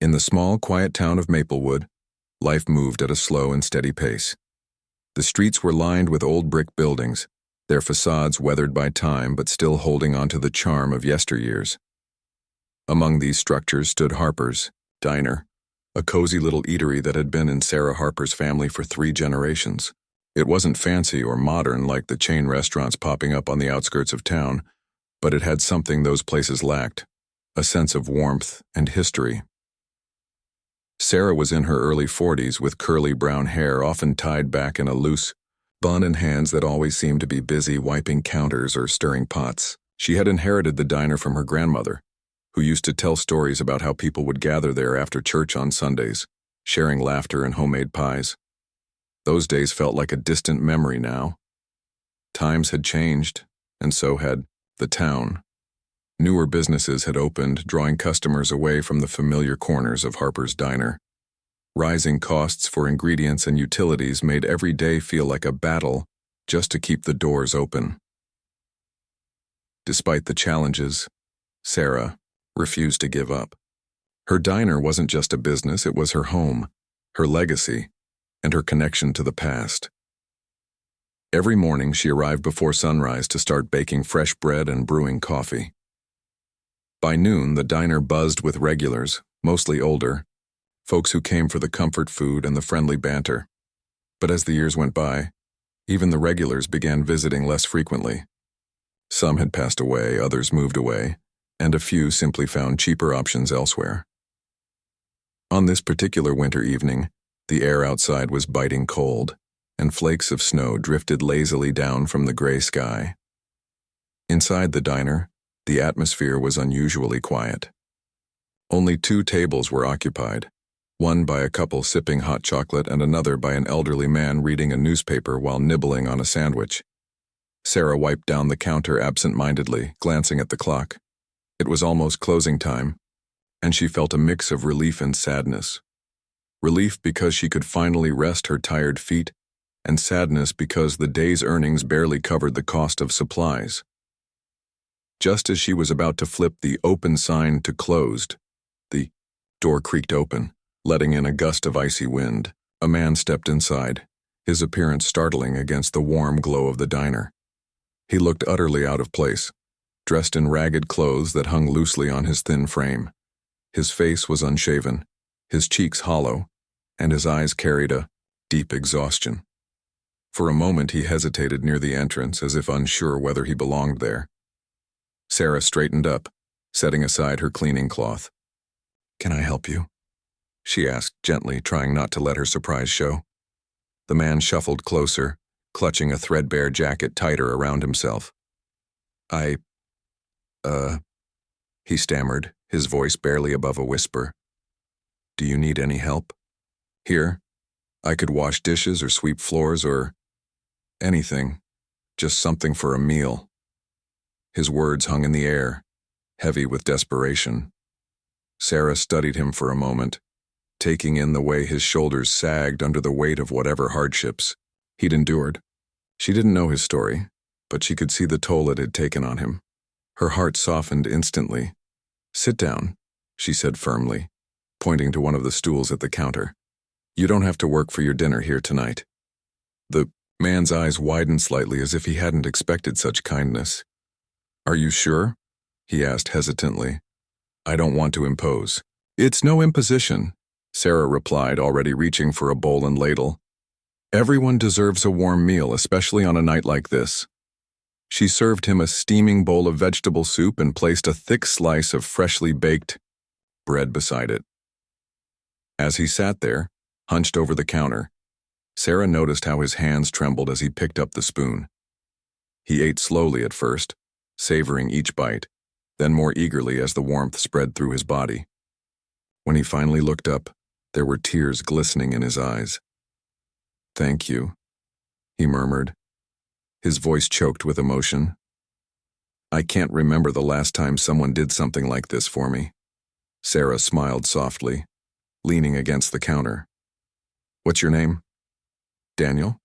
In the small, quiet town of Maplewood, life moved at a slow and steady pace. The streets were lined with old brick buildings, their facades weathered by time but still holding on to the charm of yesteryears. Among these structures stood Harper's Diner, a cozy little eatery that had been in Sarah Harper's family for 3 generations. It wasn't fancy or modern like the chain restaurants popping up on the outskirts of town, but it had something those places lacked, a sense of warmth and history. Sarah was in her early 40s with curly brown hair often tied back in a loose bun and hands that always seemed to be busy wiping counters or stirring pots. She had inherited the diner from her grandmother, who used to tell stories about how people would gather there after church on Sundays, sharing laughter and homemade pies. Those days felt like a distant memory now. Times had changed, and so had the town. Newer businesses had opened, drawing customers away from the familiar corners of Harper's Diner. Rising costs for ingredients and utilities made every day feel like a battle just to keep the doors open. Despite the challenges, Sarah refused to give up. Her diner wasn't just a business, it was her home, her legacy, and her connection to the past. Every morning she arrived before sunrise to start baking fresh bread and brewing coffee. By noon, the diner buzzed with regulars, mostly older, folks who came for the comfort food and the friendly banter. But as the years went by, even the regulars began visiting less frequently. Some had passed away, others moved away, and a few simply found cheaper options elsewhere. On this particular winter evening, the air outside was biting cold, and flakes of snow drifted lazily down from the gray sky. Inside the diner, the atmosphere was unusually quiet. Only 2 tables were occupied, one by a couple sipping hot chocolate and another by an elderly man reading a newspaper while nibbling on a sandwich. Sarah wiped down the counter absent-mindedly, glancing at the clock. It was almost closing time, and she felt a mix of relief and sadness. Relief because she could finally rest her tired feet, and sadness because the day's earnings barely covered the cost of supplies. Just as she was about to flip the open sign to closed, the door creaked open, letting in a gust of icy wind. A man stepped inside, his appearance startling against the warm glow of the diner. He looked utterly out of place, dressed in ragged clothes that hung loosely on his thin frame. His face was unshaven, his cheeks hollow, and his eyes carried a deep exhaustion. For a moment he hesitated near the entrance as if unsure whether he belonged there. Sarah straightened up, setting aside her cleaning cloth. "Can I help you?" she asked gently, trying not to let her surprise show. The man shuffled closer, clutching a threadbare jacket tighter around himself. He stammered, his voice barely above a whisper. "Do you need any help?" "Here. I could wash dishes or sweep floors or anything. Just something for a meal." His words hung in the air, heavy with desperation. Sarah studied him for a moment, taking in the way his shoulders sagged under the weight of whatever hardships he'd endured. She didn't know his story, but she could see the toll it had taken on him. Her heart softened instantly. "Sit down," she said firmly, pointing to one of the stools at the counter. "You don't have to work for your dinner here tonight." The man's eyes widened slightly as if he hadn't expected such kindness. "Are you sure?" he asked hesitantly. "I don't want to impose." "It's no imposition," Sarah replied, already reaching for a bowl and ladle. "Everyone deserves a warm meal, especially on a night like this." She served him a steaming bowl of vegetable soup and placed a thick slice of freshly baked bread beside it. As he sat there, hunched over the counter, Sarah noticed how his hands trembled as he picked up the spoon. He ate slowly at first, savoring each bite, then more eagerly as the warmth spread through his body. When he finally looked up, there were tears glistening in his eyes. "Thank you," he murmured, his voice choked with emotion. "I can't remember the last time someone did something like this for me." Sarah smiled softly, leaning against the counter. "What's your name?" "Daniel,"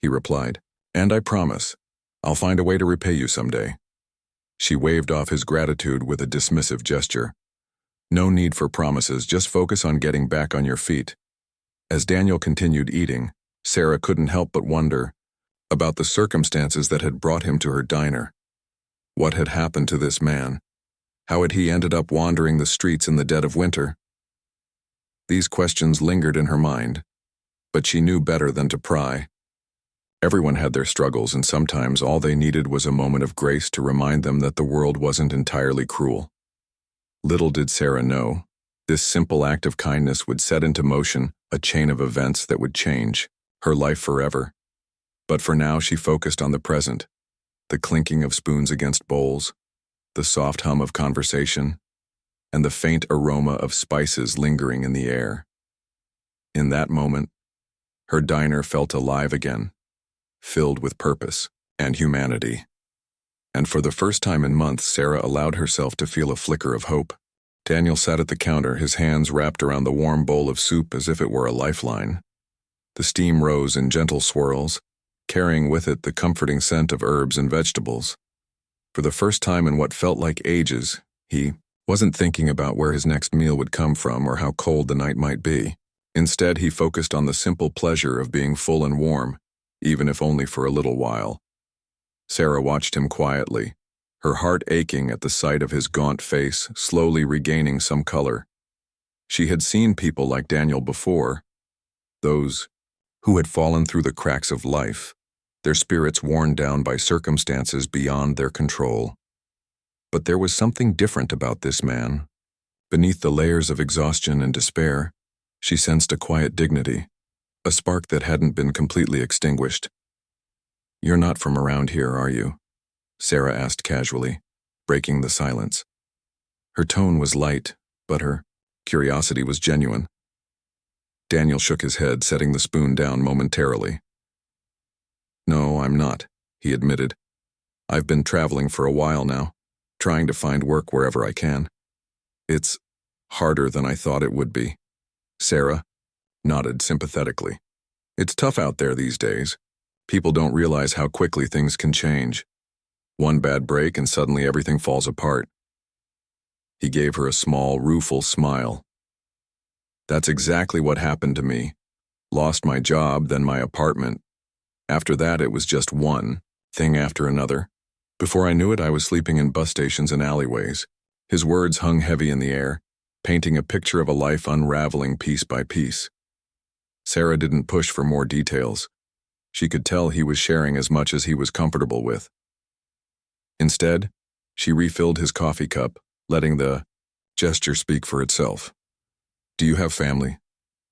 he replied, "and I promise, I'll find a way to repay you someday." She waved off his gratitude with a dismissive gesture. No need for promises, just focus on getting back on your feet. As Daniel continued eating, Sarah couldn't help but wonder about the circumstances that had brought him to her diner. What had happened to this man? How had he ended up wandering the streets in the dead of winter? These questions lingered in her mind, but she knew better than to pry. Everyone had their struggles, and sometimes all they needed was a moment of grace to remind them that the world wasn't entirely cruel. Little did Sarah know, this simple act of kindness would set into motion a chain of events that would change her life forever. But for now, she focused on the present, the clinking of spoons against bowls, the soft hum of conversation, and the faint aroma of spices lingering in the air. In that moment, her diner felt alive again, filled with purpose and humanity. And for the first time in months, Sarah allowed herself to feel a flicker of hope. Daniel sat at the counter, his hands wrapped around the warm bowl of soup as if it were a lifeline. The steam rose in gentle swirls, carrying with it the comforting scent of herbs and vegetables. For the first time in what felt like ages, he wasn't thinking about where his next meal would come from or how cold the night might be. Instead, he focused on the simple pleasure of being full and warm, even if only for a little while. Sarah watched him quietly, her heart aching at the sight of his gaunt face slowly regaining some color. She had seen people like Daniel before, those who had fallen through the cracks of life, their spirits worn down by circumstances beyond their control. But there was something different about this man. Beneath the layers of exhaustion and despair, she sensed a quiet dignity, a spark that hadn't been completely extinguished. "You're not from around here, are you?" Sarah asked casually, breaking the silence. Her tone was light, but her curiosity was genuine. Daniel shook his head, setting the spoon down momentarily. "No, I'm not," he admitted. "I've been traveling for a while now, trying to find work wherever I can. It's harder than I thought it would be." Sarah nodded sympathetically. "It's tough out there these days. People don't realize how quickly things can change. One bad break and suddenly everything falls apart." He gave her a small, rueful smile. "That's exactly what happened to me. Lost my job, then my apartment. After that, it was just one thing after another. Before I knew it, I was sleeping in bus stations and alleyways." His words hung heavy in the air, painting a picture of a life unraveling piece by piece. Sarah didn't push for more details. She could tell he was sharing as much as he was comfortable with. Instead, she refilled his coffee cup, letting the gesture speak for itself. "Do you have family?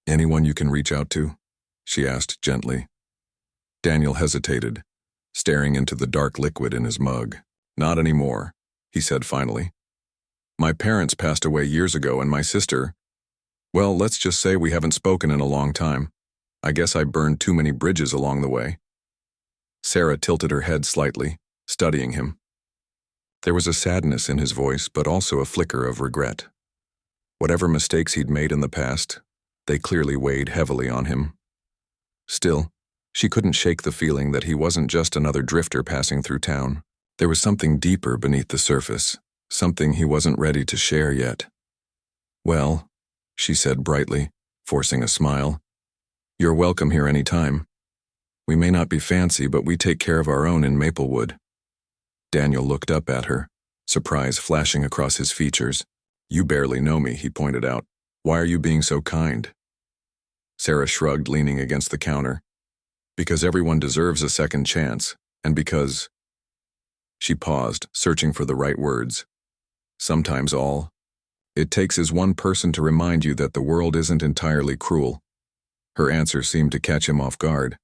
Anyone you can reach out to?" she asked gently. Daniel hesitated, staring into the dark liquid in his mug. "Not anymore," he said finally. "My parents passed away years ago, and my sister, well, let's just say we haven't spoken in a long time. I guess I burned too many bridges along the way." Sarah tilted her head slightly, studying him. There was a sadness in his voice, but also a flicker of regret. Whatever mistakes he'd made in the past, they clearly weighed heavily on him. Still, she couldn't shake the feeling that he wasn't just another drifter passing through town. There was something deeper beneath the surface, something he wasn't ready to share yet. "Well," she said brightly, forcing a smile, "you're welcome here any time. We may not be fancy, but we take care of our own in Maplewood." Daniel looked up at her, surprise flashing across his features. "You barely know me," he pointed out. "Why are you being so kind?" Sarah shrugged, leaning against the counter. "Because everyone deserves a second chance, and because—" She paused, searching for the right words. "Sometimes all it takes is one person to remind you that the world isn't entirely cruel." Her answer seemed to catch him off guard.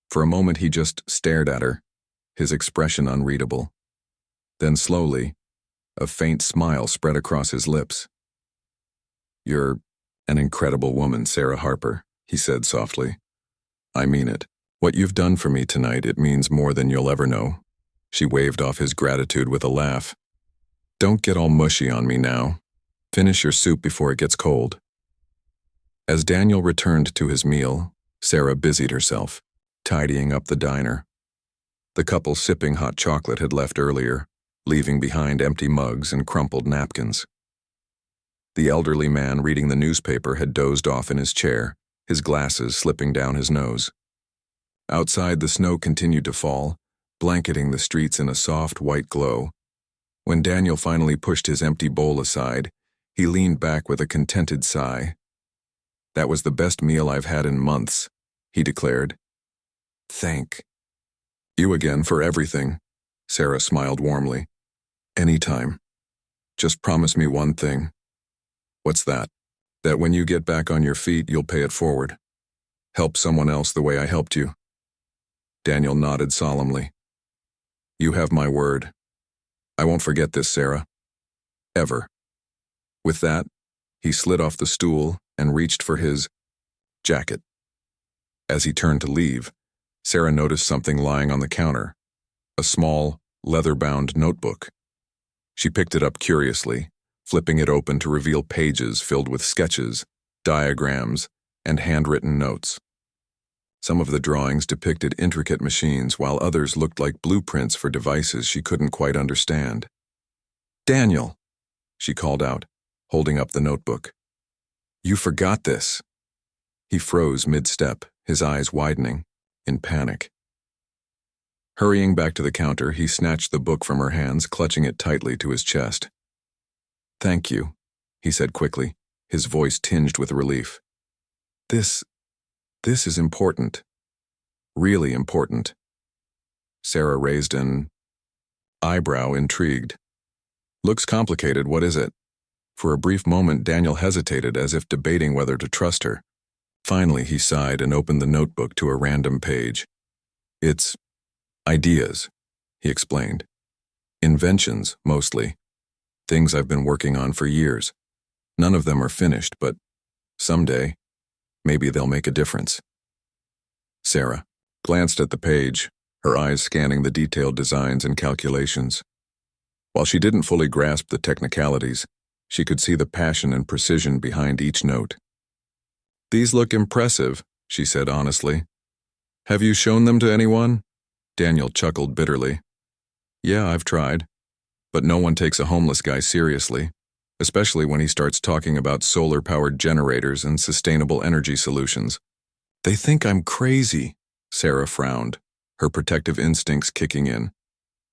For a moment he just stared at her, his expression unreadable. Then slowly, a faint smile spread across his lips. "You're an incredible woman, Sarah Harper," he said softly. "I mean it. What you've done for me tonight, it means more than you'll ever know." She waved off his gratitude with a laugh. "Don't get all mushy on me now. Finish your soup before it gets cold." As Daniel returned to his meal, Sarah busied herself, tidying up the diner. The couple sipping hot chocolate had left earlier, leaving behind empty mugs and crumpled napkins. The elderly man reading the newspaper had dozed off in his chair, his glasses slipping down his nose. Outside, the snow continued to fall, blanketing the streets in a soft white glow. When Daniel finally pushed his empty bowl aside, he leaned back with a contented sigh. "That was the best meal I've had in months," he declared. "Thank you again for everything," Sarah smiled warmly. "Anytime. Just promise me one thing." "What's that?" "That when you get back on your feet, you'll pay it forward. Help someone else the way I helped you." Daniel nodded solemnly. "You have my word. I won't forget this, Sarah. Ever." With that, he slid off the stool and reached for his jacket. As he turned to leave, Sarah noticed something lying on the counter, a small, leather-bound notebook. She picked it up curiously, flipping it open to reveal pages filled with sketches, diagrams, and handwritten notes. Some of the drawings depicted intricate machines, while others looked like blueprints for devices she couldn't quite understand. "Daniel," she called out, holding up the notebook. "You forgot this." He froze mid-step, his eyes widening, in panic. Hurrying back to the counter, he snatched the book from her hands, clutching it tightly to his chest. "Thank you," he said quickly, his voice tinged with relief. This is important. Really important." Sarah raised an eyebrow, intrigued. "Looks complicated, what is it?" For a brief moment, Daniel hesitated, as if debating whether to trust her. Finally, he sighed and opened the notebook to a random page. "It's ideas," he explained. "Inventions, mostly. Things I've been working on for years. None of them are finished, but someday, maybe they'll make a difference." Sarah glanced at the page, her eyes scanning the detailed designs and calculations. While she didn't fully grasp the technicalities, she could see the passion and precision behind each note. "These look impressive," she said honestly. "Have you shown them to anyone?" Daniel chuckled bitterly. "Yeah, I've tried. But no one takes a homeless guy seriously, especially when he starts talking about solar-powered generators and sustainable energy solutions. They think I'm crazy." Sarah frowned, her protective instincts kicking in.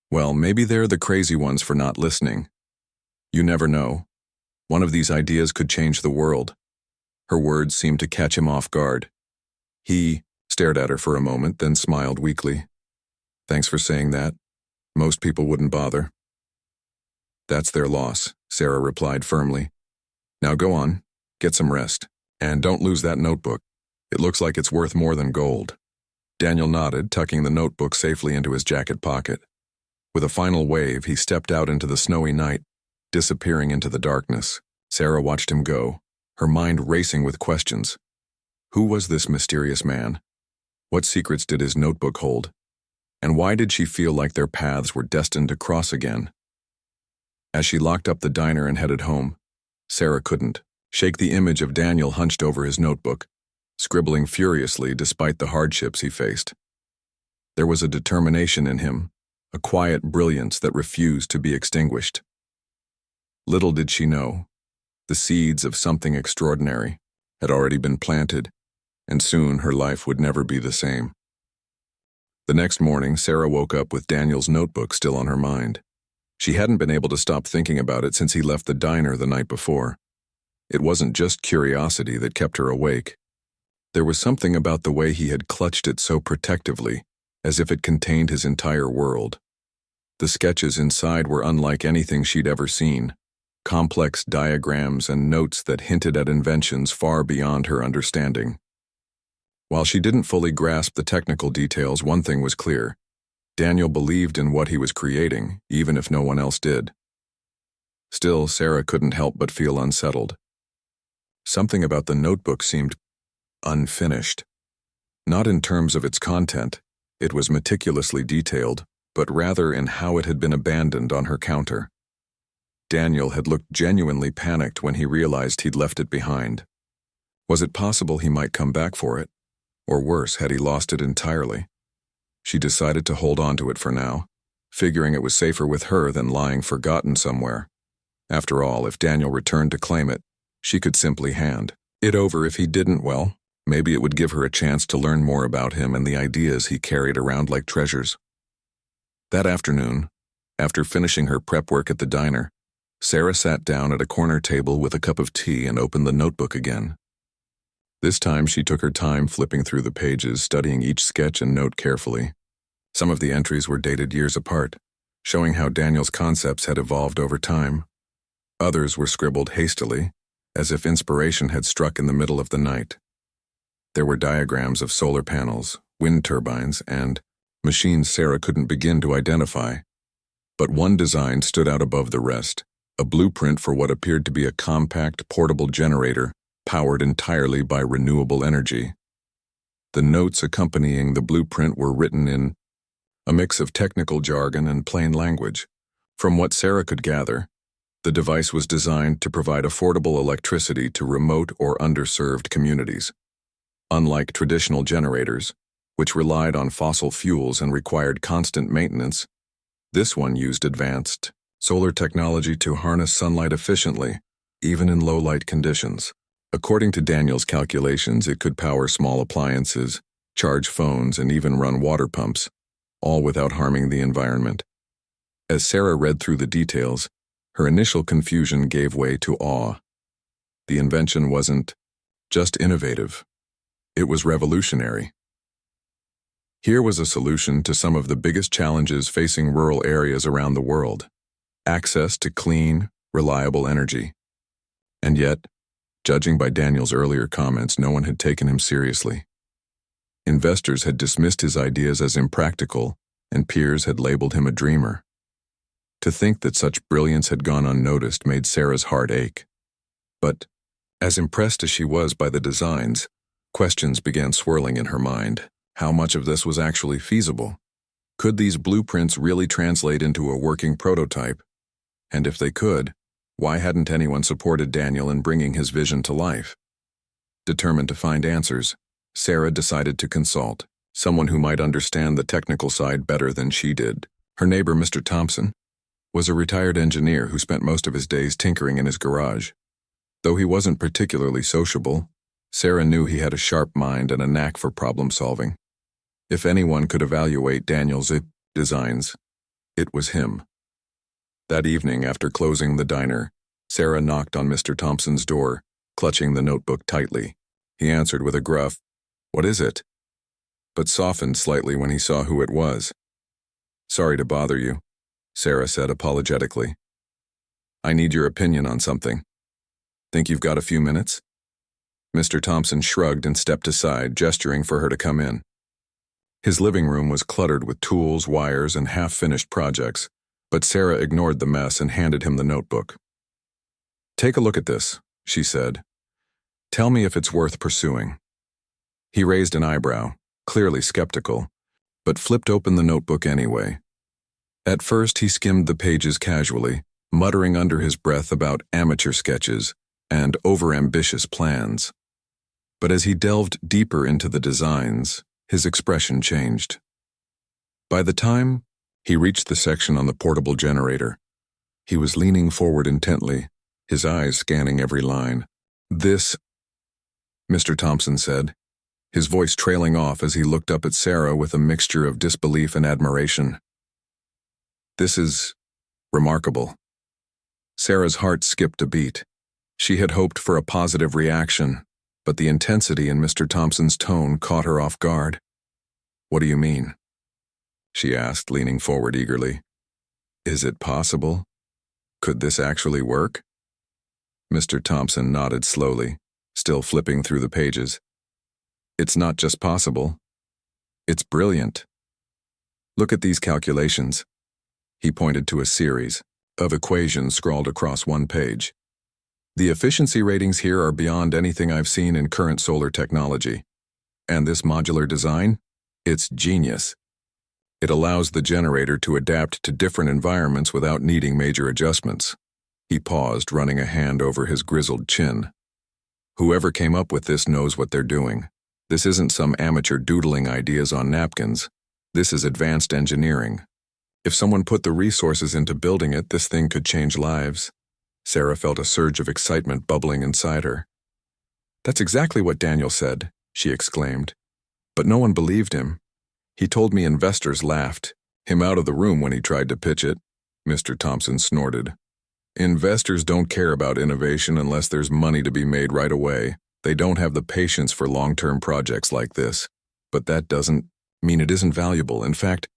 "Well, maybe they're the crazy ones for not listening. You never know. One of these ideas could change the world." Her words seemed to catch him off guard. He stared at her for a moment, then smiled weakly. "Thanks for saying that. Most people wouldn't bother." "That's their loss," Sarah replied firmly. "Now go on, get some rest, and don't lose that notebook. It looks like it's worth more than gold." Daniel nodded, tucking the notebook safely into his jacket pocket. With a final wave, he stepped out into the snowy night, disappearing into the darkness. Sarah watched him go, her mind racing with questions. Who was this mysterious man? What secrets did his notebook hold? And why did she feel like their paths were destined to cross again? As she locked up the diner and headed home, Sarah couldn't shake the image of Daniel hunched over his notebook, scribbling furiously despite the hardships he faced. There was a determination in him, a quiet brilliance that refused to be extinguished. Little did she know, the seeds of something extraordinary had already been planted, and soon her life would never be the same. The next morning, Sarah woke up with Daniel's notebook still on her mind. She hadn't been able to stop thinking about it since he left the diner the night before. It wasn't just curiosity that kept her awake. There was something about the way he had clutched it so protectively, as if it contained his entire world. The sketches inside were unlike anything she'd ever seen, complex diagrams and notes that hinted at inventions far beyond her understanding. While she didn't fully grasp the technical details, one thing was clear. Daniel believed in what he was creating, even if no one else did. Still, Sarah couldn't help but feel unsettled. Something about the notebook seemed unfinished. Not in terms of its content, it was meticulously detailed, but rather in how it had been abandoned on her counter. Daniel had looked genuinely panicked when he realized he'd left it behind. Was it possible he might come back for it? Or worse, had he lost it entirely? She decided to hold on to it for now, figuring it was safer with her than lying forgotten somewhere. After all, if Daniel returned to claim it, She could simply hand it over if he didn't well. Maybe it would give her a chance to learn more about him and the ideas he carried around like treasures. That afternoon, after finishing her prep work at the diner, Sarah sat down at a corner table with a cup of tea and opened the notebook again. This time she took her time flipping through the pages, studying each sketch and note carefully. Some of the entries were dated years apart, showing how Daniel's concepts had evolved over time. Others were scribbled hastily, as if inspiration had struck in the middle of the night. There were diagrams of solar panels, wind turbines, and machines Sarah couldn't begin to identify. But one design stood out above the rest, a blueprint for what appeared to be a compact, portable generator powered entirely by renewable energy. The notes accompanying the blueprint were written in a mix of technical jargon and plain language. From what Sarah could gather, the device was designed to provide affordable electricity to remote or underserved communities. Unlike traditional generators, which relied on fossil fuels and required constant maintenance, this one used advanced solar technology to harness sunlight efficiently, even in low-light conditions. According to Daniel's calculations, it could power small appliances, charge phones, and even run water pumps, all without harming the environment. As Sarah read through the details, her initial confusion gave way to awe. The invention wasn't just innovative, it was revolutionary. Here was a solution to some of the biggest challenges facing rural areas around the world: access to clean, reliable energy. And yet, judging by Daniel's earlier comments, no one had taken him seriously. Investors had dismissed his ideas as impractical, and peers had labeled him a dreamer. To think that such brilliance had gone unnoticed made Sarah's heart ache. But, as impressed as she was by the designs, questions began swirling in her mind. How much of this was actually feasible? Could these blueprints really translate into a working prototype? And if they could, why hadn't anyone supported Daniel in bringing his vision to life? Determined to find answers, Sarah decided to consult someone who might understand the technical side better than she did. Her neighbor, Mr. Thompson, was a retired engineer who spent most of his days tinkering in his garage. Though he wasn't particularly sociable, Sarah knew he had a sharp mind and a knack for problem-solving. If anyone could evaluate Daniel's designs, it was him. That evening, after closing the diner, Sarah knocked on Mr. Thompson's door, clutching the notebook tightly. He answered with a gruff, "What is it?" but softened slightly when he saw who it was. "Sorry to bother you," Sarah said apologetically. "I need your opinion on something. Think you've got a few minutes?" Mr. Thompson shrugged and stepped aside, gesturing for her to come in. His living room was cluttered with tools, wires, and half-finished projects, but Sarah ignored the mess and handed him the notebook. "Take a look at this," she said. "Tell me if it's worth pursuing." He raised an eyebrow, clearly skeptical, but flipped open the notebook anyway. At first, he skimmed the pages casually, muttering under his breath about amateur sketches and overambitious plans. But as he delved deeper into the designs, his expression changed. By the time he reached the section on the portable generator, he was leaning forward intently, his eyes scanning every line. "This," Mr. Thompson said, his voice trailing off as he looked up at Sarah with a mixture of disbelief and admiration. "This is remarkable." Sarah's heart skipped a beat. She had hoped for a positive reaction, but the intensity in Mr. Thompson's tone caught her off guard. "What do you mean?" she asked, leaning forward eagerly. "Is it possible? Could this actually work?" Mr. Thompson nodded slowly, still flipping through the pages. "It's not just possible. It's brilliant. Look at these calculations." He pointed to a series of equations scrawled across one page. "The efficiency ratings here are beyond anything I've seen in current solar technology. And this modular design? It's genius. It allows the generator to adapt to different environments without needing major adjustments." He paused, running a hand over his grizzled chin. "Whoever came up with this knows what they're doing. This isn't some amateur doodling ideas on napkins. This is advanced engineering. If someone put the resources into building it, this thing could change lives. Sarah felt a surge of excitement bubbling inside her. "That's exactly what Daniel said," she exclaimed. "But no one believed him. He told me investors laughed him out of the room when he tried to pitch it." Mr. Thompson snorted. "Investors don't care about innovation unless there's money to be made right away. They don't have the patience for long-term projects like this. But that doesn't mean it isn't valuable. In fact,"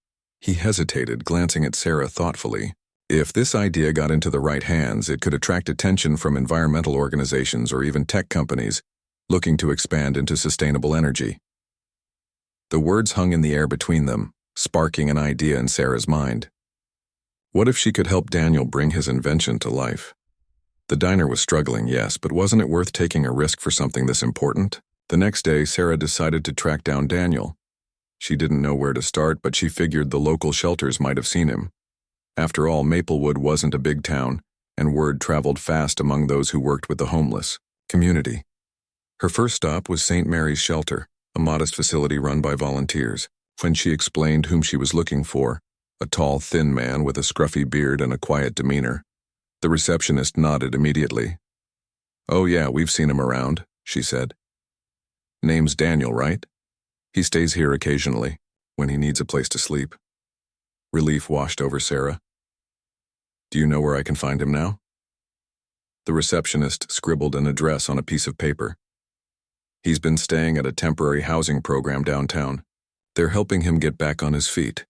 he hesitated, glancing at Sarah thoughtfully. "If this idea got into the right hands, it could attract attention from environmental organizations or even tech companies looking to expand into sustainable energy." The words hung in the air between them, sparking an idea in Sarah's mind. What if she could help Daniel bring his invention to life? The diner was struggling, yes, but wasn't it worth taking a risk for something this important? The next day, Sarah decided to track down Daniel. She didn't know where to start, but she figured the local shelters might have seen him. After all, Maplewood wasn't a big town, and word traveled fast among those who worked with the homeless community. Her first stop was St. Mary's Shelter, a modest facility run by volunteers. When she explained whom she was looking for, a tall, thin man with a scruffy beard and a quiet demeanor, the receptionist nodded immediately. "Oh yeah, we've seen him around," she said. "Name's Daniel, right? He stays here occasionally, when he needs a place to sleep." Relief washed over Sarah. "Do you know where I can find him now?" The receptionist scribbled an address on a piece of paper. "He's been staying at a temporary housing program downtown. They're helping him get back on his feet.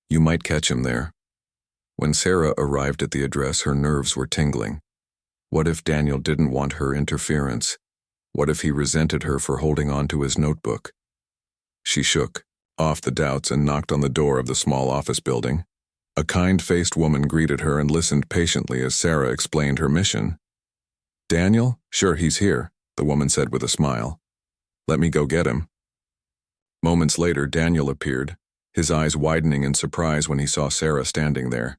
You might catch him there." When Sarah arrived at the address, her nerves were tingling. What if Daniel didn't want her interference? What if he resented her for holding on to his notebook? She shook off the doubts and knocked on the door of the small office building. A kind-faced woman greeted her and listened patiently as Sarah explained her mission. "Daniel? Sure, he's here," the woman said with a smile. "Let me go get him." Moments later, Daniel appeared, his eyes widening in surprise when he saw Sarah standing there.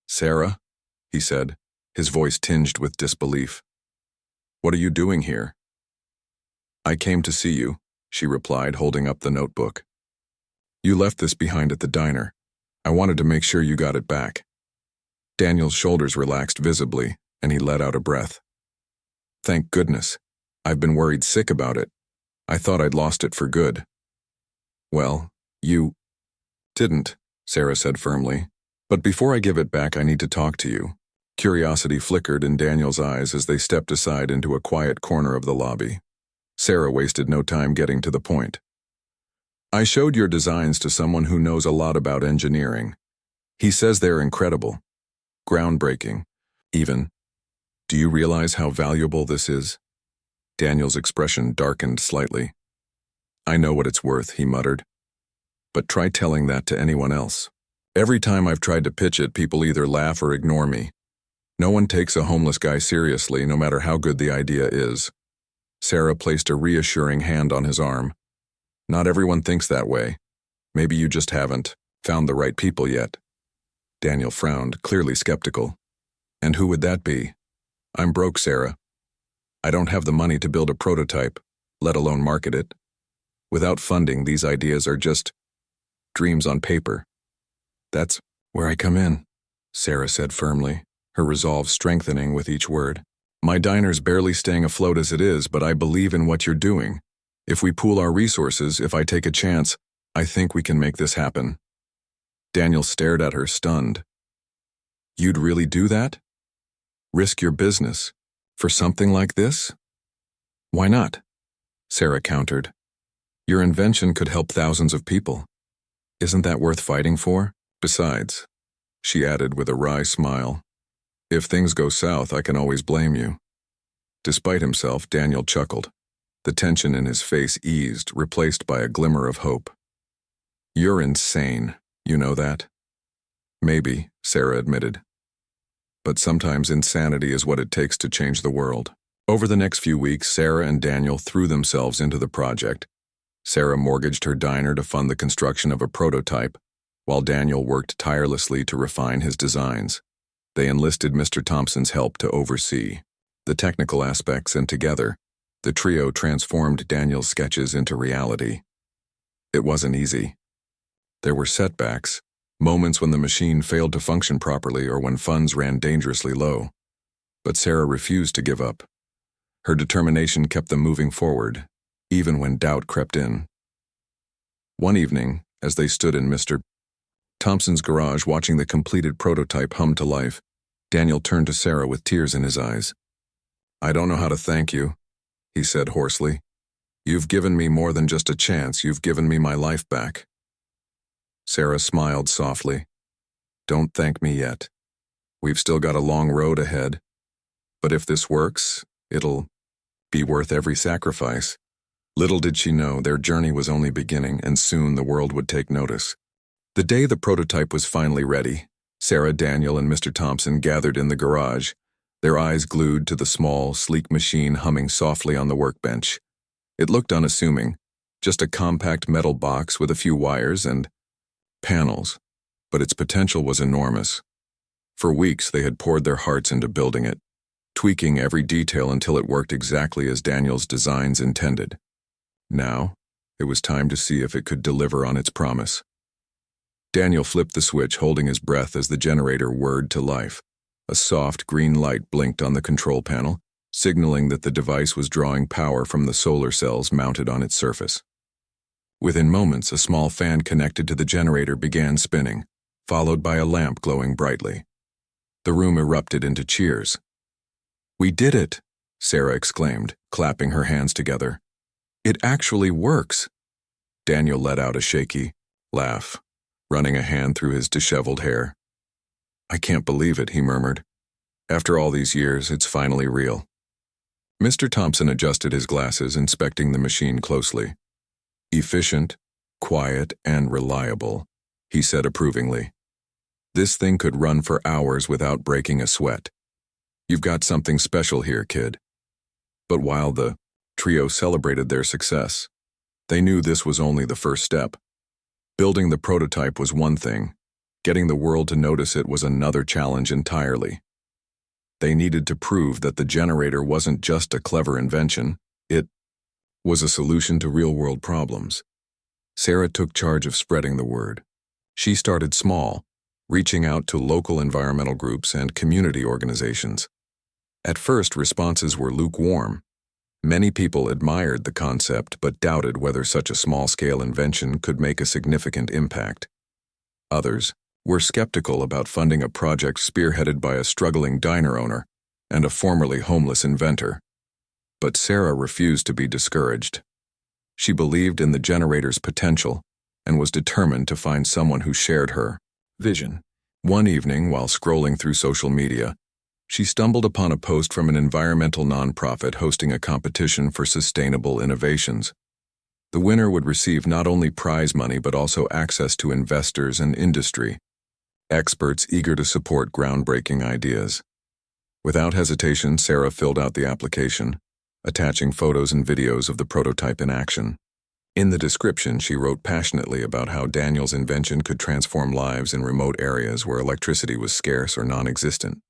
"Sarah?" he said, his voice tinged with disbelief. "What are you doing here?" "I came to see you," she replied, holding up the notebook. "You left this behind at the diner. I wanted to make sure you got it back." Daniel's shoulders relaxed visibly, and he let out a breath. "Thank goodness. I've been worried sick about it. I thought I'd lost it for good." "Well, you didn't," Sarah said firmly. "But before I give it back, I need to talk to you." Curiosity flickered in Daniel's eyes as they stepped aside into a quiet corner of the lobby. Sarah wasted no time getting to the point. "I showed your designs to someone who knows a lot about engineering. He says they're incredible, groundbreaking, even. Do you realize how valuable this is?" Daniel's expression darkened slightly. "I know what it's worth," he muttered. "But try telling that to anyone else. Every time I've tried to pitch it, people either laugh or ignore me. No one takes a homeless guy seriously, no matter how good the idea is." Sarah placed a reassuring hand on his arm. "Not everyone thinks that way. Maybe you just haven't found the right people yet." Daniel frowned, clearly skeptical. "And who would that be?" "I'm broke, Sarah. I don't have the money to build a prototype, let alone market it. Without funding, these ideas are just dreams on paper." "That's where I come in," Sarah said firmly, her resolve strengthening with each word. "My diner's barely staying afloat as it is, but I believe in what you're doing. If we pool our resources, if I take a chance, I think we can make this happen." Daniel stared at her, stunned. "You'd really do that? Risk your business for something like this?" "Why not?" Sarah countered. "Your invention could help thousands of people. Isn't that worth fighting for? Besides," she added with a wry smile, "if things go south, I can always blame you." Despite himself, Daniel chuckled. The tension in his face eased, replaced by a glimmer of hope. "You're insane, you know that?" "Maybe," Sarah admitted. "But sometimes insanity is what it takes to change the world." Over the next few weeks, Sarah and Daniel threw themselves into the project. Sarah mortgaged her diner to fund the construction of a prototype, while Daniel worked tirelessly to refine his designs. They enlisted Mr. Thompson's help to oversee the technical aspects, and together, the trio transformed Daniel's sketches into reality. It wasn't easy. There were setbacks, moments when the machine failed to function properly or when funds ran dangerously low. But Sarah refused to give up. Her determination kept them moving forward, even when doubt crept in. One evening, as they stood in Mr. Thompson's garage watching the completed prototype hum to life, Daniel turned to Sarah with tears in his eyes. "I don't know how to thank you," he said hoarsely. "You've given me more than just a chance, you've given me my life back." Sarah smiled softly. "Don't thank me yet. We've still got a long road ahead. But if this works, it'll be worth every sacrifice." Little did she know their journey was only beginning, and soon the world would take notice. The day the prototype was finally ready, Sarah, Daniel, and Mr. Thompson gathered in the garage, their eyes glued to the small, sleek machine humming softly on the workbench. It looked unassuming, just a compact metal box with a few wires and panels, but its potential was enormous. For weeks they had poured their hearts into building it, tweaking every detail until it worked exactly as Daniel's designs intended. Now, it was time to see if it could deliver on its promise. Daniel flipped the switch, holding his breath as the generator whirred to life. A soft green light blinked on the control panel, signaling that the device was drawing power from the solar cells mounted on its surface. Within moments, a small fan connected to the generator began spinning, followed by a lamp glowing brightly. The room erupted into cheers. "We did it!" Sarah exclaimed, clapping her hands together. "It actually works!" Daniel let out a shaky laugh, running a hand through his disheveled hair. "I can't believe it," he murmured. "After all these years, it's finally real." Mr. Thompson adjusted his glasses, inspecting the machine closely. "Efficient, quiet, and reliable," he said approvingly. "This thing could run for hours without breaking a sweat. You've got something special here, kid." But while the trio celebrated their success, they knew this was only the first step. Building the prototype was one thing. Getting the world to notice it was another challenge entirely. They needed to prove that the generator wasn't just a clever invention, it was a solution to real-world problems. Sarah took charge of spreading the word. She started small, reaching out to local environmental groups and community organizations. At first, responses were lukewarm. Many people admired the concept but doubted whether such a small-scale invention could make a significant impact. Others were skeptical about funding a project spearheaded by a struggling diner owner and a formerly homeless inventor. But Sarah refused to be discouraged. She believed in the generator's potential and was determined to find someone who shared her vision. One evening, while scrolling through social media, she stumbled upon a post from an environmental nonprofit hosting a competition for sustainable innovations. The winner would receive not only prize money but also access to investors and industry, experts eager to support groundbreaking ideas. Without hesitation, Sarah filled out the application, attaching photos and videos of the prototype in action. In the description, she wrote passionately about how Daniel's invention could transform lives in remote areas where electricity was scarce or non-existent.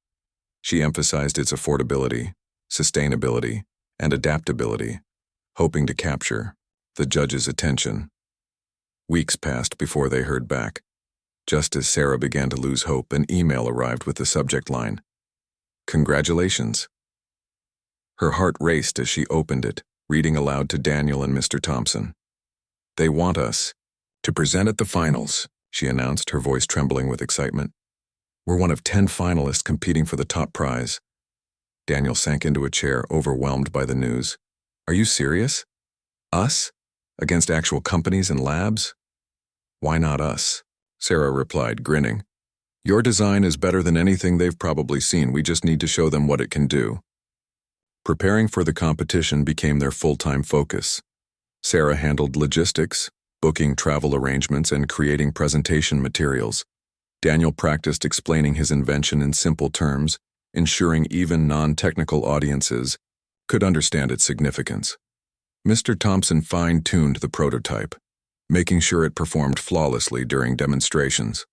She emphasized its affordability, sustainability, and adaptability, hoping to capture the judge's attention. Weeks passed before they heard back. Just as Sarah began to lose hope, an email arrived with the subject line, "Congratulations." Her heart raced as she opened it, reading aloud to Daniel and Mr. Thompson. "They want us to present at the finals," she announced, her voice trembling with excitement. "We're one of 10 finalists competing for the top prize." Daniel sank into a chair, overwhelmed by the news. "Are you serious? Us? Against actual companies and labs?" "Why not us?" Sarah replied, grinning. "Your design is better than anything they've probably seen. We just need to show them what it can do." Preparing for the competition became their full-time focus. Sarah handled logistics, booking travel arrangements, and creating presentation materials. Daniel practiced explaining his invention in simple terms, ensuring even non-technical audiences could understand its significance. Mr. Thompson fine-tuned the prototype, making sure it performed flawlessly during demonstrations.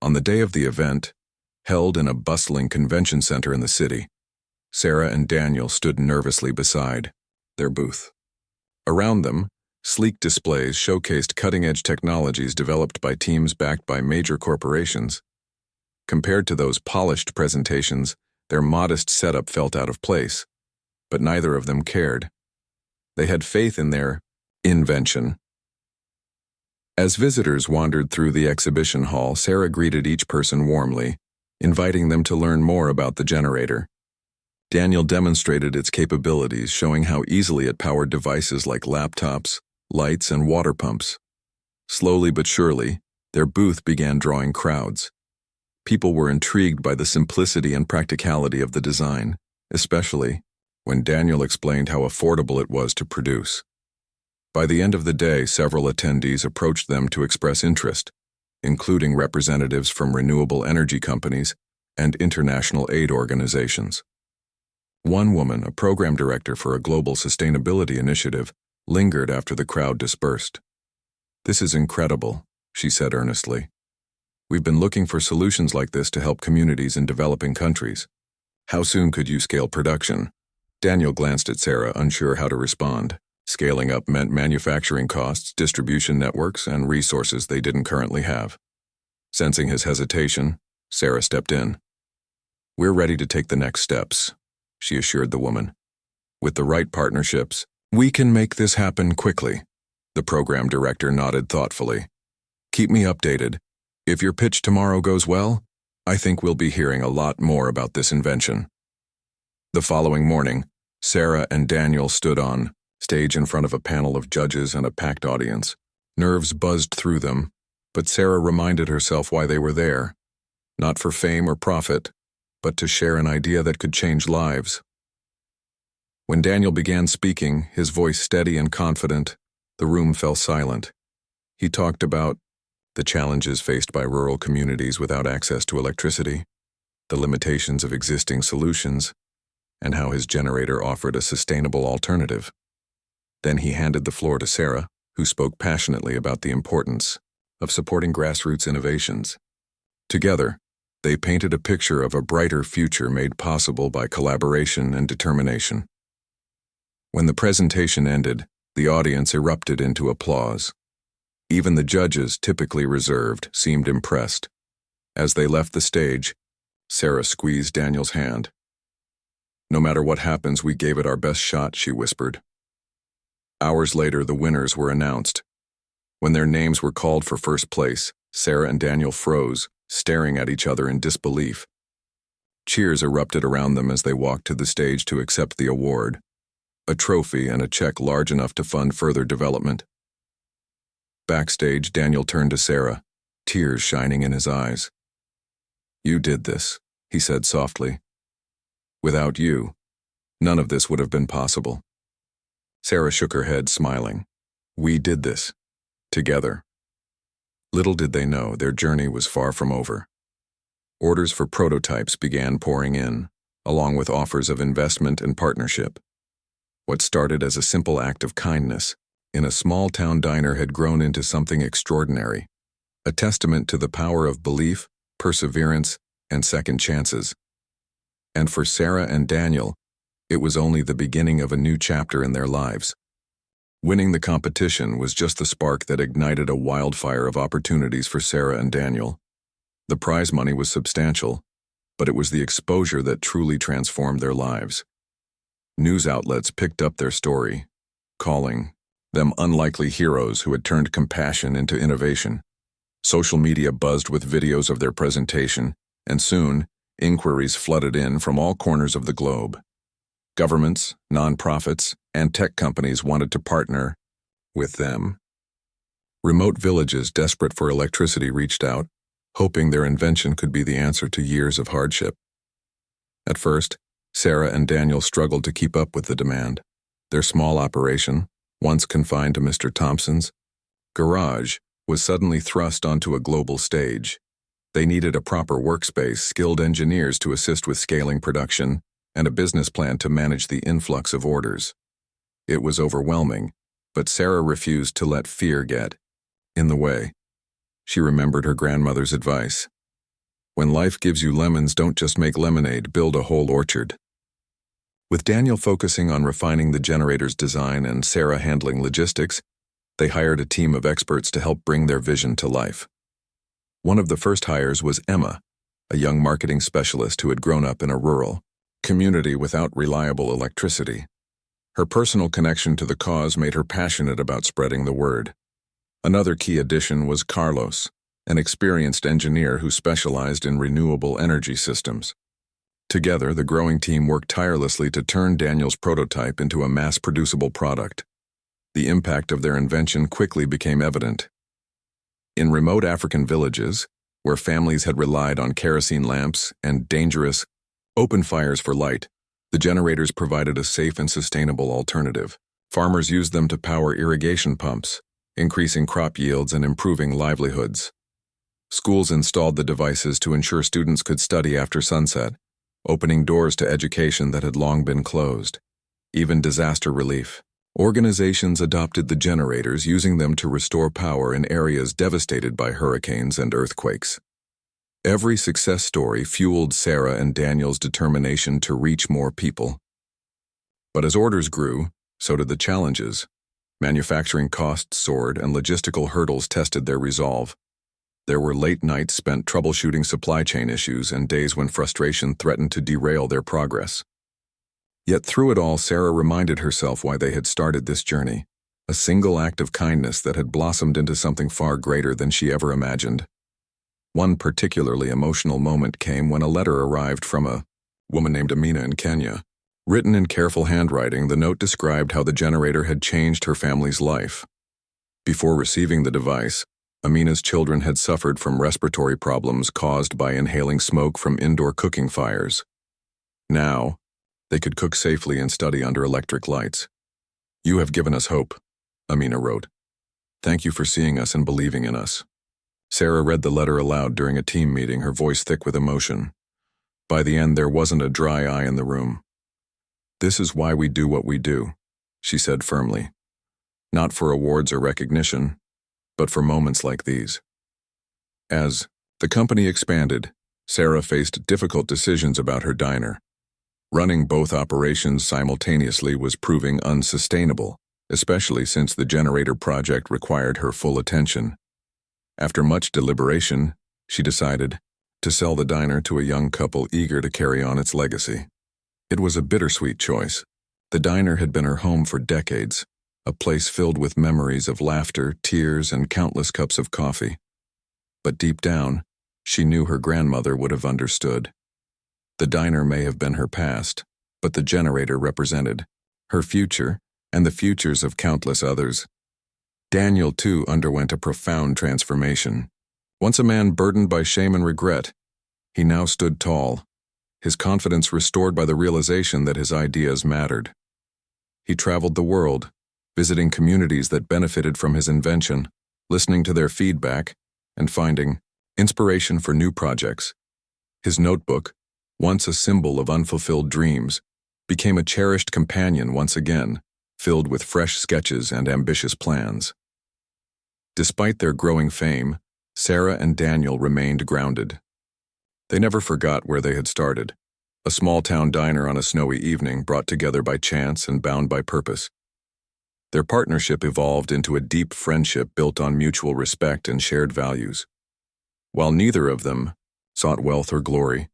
On the day of the event, held in a bustling convention center in the city, Sarah and Daniel stood nervously beside their booth. Around them, sleek displays showcased cutting-edge technologies developed by teams backed by major corporations. Compared to those polished presentations, Their modest setup felt out of place, but neither of them cared. They had faith in their invention. As visitors wandered through the exhibition hall, Sarah greeted each person warmly, inviting them to learn more about the generator. Daniel demonstrated its capabilities, showing how easily it powered devices like laptops, lights, and water pumps. Slowly but surely, their booth began drawing crowds. People were intrigued by the simplicity and practicality of the design, especially when Daniel explained how affordable it was to produce. By the end of the day, several attendees approached them to express interest, including representatives from renewable energy companies and international aid organizations. One woman, a program director for a global sustainability initiative, lingered after the crowd dispersed. "This is incredible," she said earnestly. "We've been looking for solutions like this to help communities in developing countries. How soon could you scale production?" Daniel glanced at Sarah, unsure how to respond. Scaling up meant manufacturing costs, distribution networks, and resources they didn't currently have. Sensing his hesitation, Sarah stepped in. "We're ready to take the next steps," she assured the woman. "With the right partnerships, we can make this happen quickly." The program director nodded thoughtfully. "Keep me updated. If your pitch tomorrow goes well, I think we'll be hearing a lot more about this invention." The following morning, Sarah and Daniel stood on stage in front of a panel of judges and a packed audience. Nerves buzzed through them, but Sarah reminded herself why they were there. Not for fame or profit, but to share an idea that could change lives. When Daniel began speaking, his voice steady and confident, the room fell silent. He talked about the challenges faced by rural communities without access to electricity, the limitations of existing solutions, and how his generator offered a sustainable alternative. Then he handed the floor to Sarah, who spoke passionately about the importance of supporting grassroots innovations. Together, they painted a picture of a brighter future made possible by collaboration and determination. When the presentation ended, the audience erupted into applause. Even the judges, typically reserved, seemed impressed. As they left the stage, Sarah squeezed Daniel's hand. "No matter what happens, we gave it our best shot," she whispered. Hours later, the winners were announced. When their names were called for first place, Sarah and Daniel froze, staring at each other in disbelief. Cheers erupted around them as they walked to the stage to accept the award, a trophy and a check large enough to fund further development. Backstage, Daniel turned to Sarah, tears shining in his eyes. "You did this," he said softly. "Without you, none of this would have been possible." Sarah shook her head, smiling. "We did this. Together." Little did they know, their journey was far from over. Orders for prototypes began pouring in, along with offers of investment and partnership. What started as a simple act of kindness in a small-town diner had grown into something extraordinary, a testament to the power of belief, perseverance, and second chances. And for Sarah and Daniel, it was only the beginning of a new chapter in their lives. Winning the competition was just the spark that ignited a wildfire of opportunities for Sarah and Daniel. The prize money was substantial, but it was the exposure that truly transformed their lives. News outlets picked up their story, calling them unlikely heroes who had turned compassion into innovation. Social media buzzed with videos of their presentation, and soon, inquiries flooded in from all corners of the globe. Governments, nonprofits, and tech companies wanted to partner with them. Remote villages desperate for electricity reached out, hoping their invention could be the answer to years of hardship. At first, Sarah and Daniel struggled to keep up with the demand. Their small operation, once confined to Mr. Thompson's garage, was suddenly thrust onto a global stage. They needed a proper workspace, skilled engineers to assist with scaling production, and a business plan to manage the influx of orders. It was overwhelming, but Sarah refused to let fear get in the way. She remembered her grandmother's advice. "When life gives you lemons, don't just make lemonade, build a whole orchard." With Daniel focusing on refining the generator's design and Sarah handling logistics, they hired a team of experts to help bring their vision to life. One of the first hires was Emma, a young marketing specialist who had grown up in a rural community without reliable electricity. Her personal connection to the cause made her passionate about spreading the word. Another key addition was Carlos, an experienced engineer who specialized in renewable energy systems. Together, the growing team worked tirelessly to turn Daniel's prototype into a mass-producible product. The impact of their invention quickly became evident. In remote African villages, where families had relied on kerosene lamps and dangerous, open fires for light, the generators provided a safe and sustainable alternative. Farmers used them to power irrigation pumps, increasing crop yields and improving livelihoods. Schools installed the devices to ensure students could study after sunset, opening doors to education that had long been closed. Even disaster relief. Organizations adopted the generators, using them to restore power in areas devastated by hurricanes and earthquakes. Every success story fueled Sarah and Daniel's determination to reach more people. But as orders grew, so did the challenges. Manufacturing costs soared and logistical hurdles tested their resolve. There were late nights spent troubleshooting supply chain issues and days when frustration threatened to derail their progress. Yet through it all, Sarah reminded herself why they had started this journey, a single act of kindness that had blossomed into something far greater than she ever imagined. One particularly emotional moment came when a letter arrived from a woman named Amina in Kenya. Written in careful handwriting, the note described how the generator had changed her family's life. Before receiving the device, Amina's children had suffered from respiratory problems caused by inhaling smoke from indoor cooking fires. Now, they could cook safely and study under electric lights. "You have given us hope," Amina wrote. "Thank you for seeing us and believing in us." Sarah read the letter aloud during a team meeting, her voice thick with emotion. By the end, there wasn't a dry eye in the room. "This is why we do what we do," she said firmly. "Not for awards or recognition, but for moments like these." As the company expanded, Sarah faced difficult decisions about her diner. Running both operations simultaneously was proving unsustainable, especially since the generator project required her full attention. After much deliberation, she decided to sell the diner to a young couple eager to carry on its legacy. It was a bittersweet choice. The diner had been her home for decades, a place filled with memories of laughter, tears, and countless cups of coffee. But deep down, she knew her grandmother would have understood. The diner may have been her past, but the generator represented her future and the futures of countless others. Daniel, too, underwent a profound transformation. Once a man burdened by shame and regret, he now stood tall, his confidence restored by the realization that his ideas mattered. He traveled the world, visiting communities that benefited from his invention, listening to their feedback, and finding inspiration for new projects. His notebook, once a symbol of unfulfilled dreams, became a cherished companion once again, filled with fresh sketches and ambitious plans. Despite their growing fame, Sarah and Daniel remained grounded. They never forgot where they had started, a small-town diner on a snowy evening brought together by chance and bound by purpose. Their partnership evolved into a deep friendship built on mutual respect and shared values. While neither of them sought wealth or glory,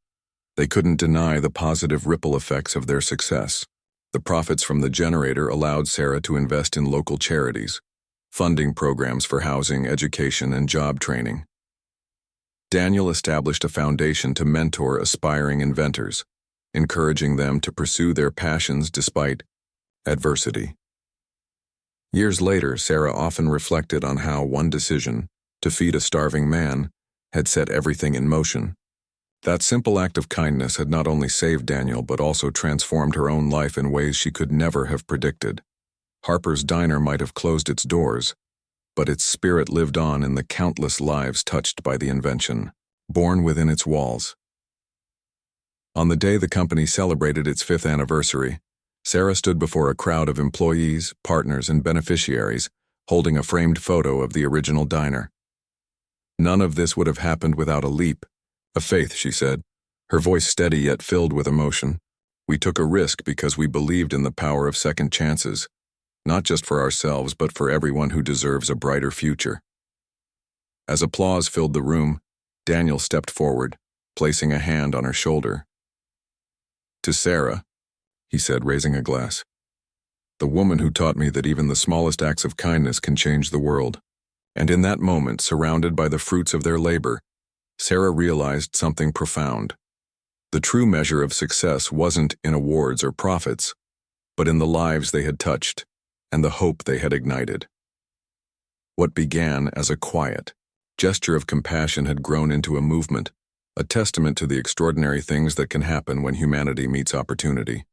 they couldn't deny the positive ripple effects of their success. The profits from the generator allowed Sarah to invest in local charities, funding programs for housing, education, and job training. Daniel established a foundation to mentor aspiring inventors, encouraging them to pursue their passions despite adversity. Years later, Sarah often reflected on how one decision, to feed a starving man, had set everything in motion. That simple act of kindness had not only saved Daniel but also transformed her own life in ways she could never have predicted. Harper's Diner might have closed its doors, but its spirit lived on in the countless lives touched by the invention, born within its walls. On the day the company celebrated its 5th anniversary, Sarah stood before a crowd of employees, partners, and beneficiaries, holding a framed photo of the original diner. None of this would have happened without a leap of faith, she said, her voice steady yet filled with emotion. "We took a risk because we believed in the power of second chances, not just for ourselves but for everyone who deserves a brighter future." As applause filled the room, Daniel stepped forward, placing a hand on her shoulder. "To Sarah," he said, raising a glass. "The woman who taught me that even the smallest acts of kindness can change the world." And in that moment, surrounded by the fruits of their labor, Sarah realized something profound. The true measure of success wasn't in awards or profits, but in the lives they had touched and the hope they had ignited. What began as a quiet gesture of compassion had grown into a movement, a testament to the extraordinary things that can happen when humanity meets opportunity.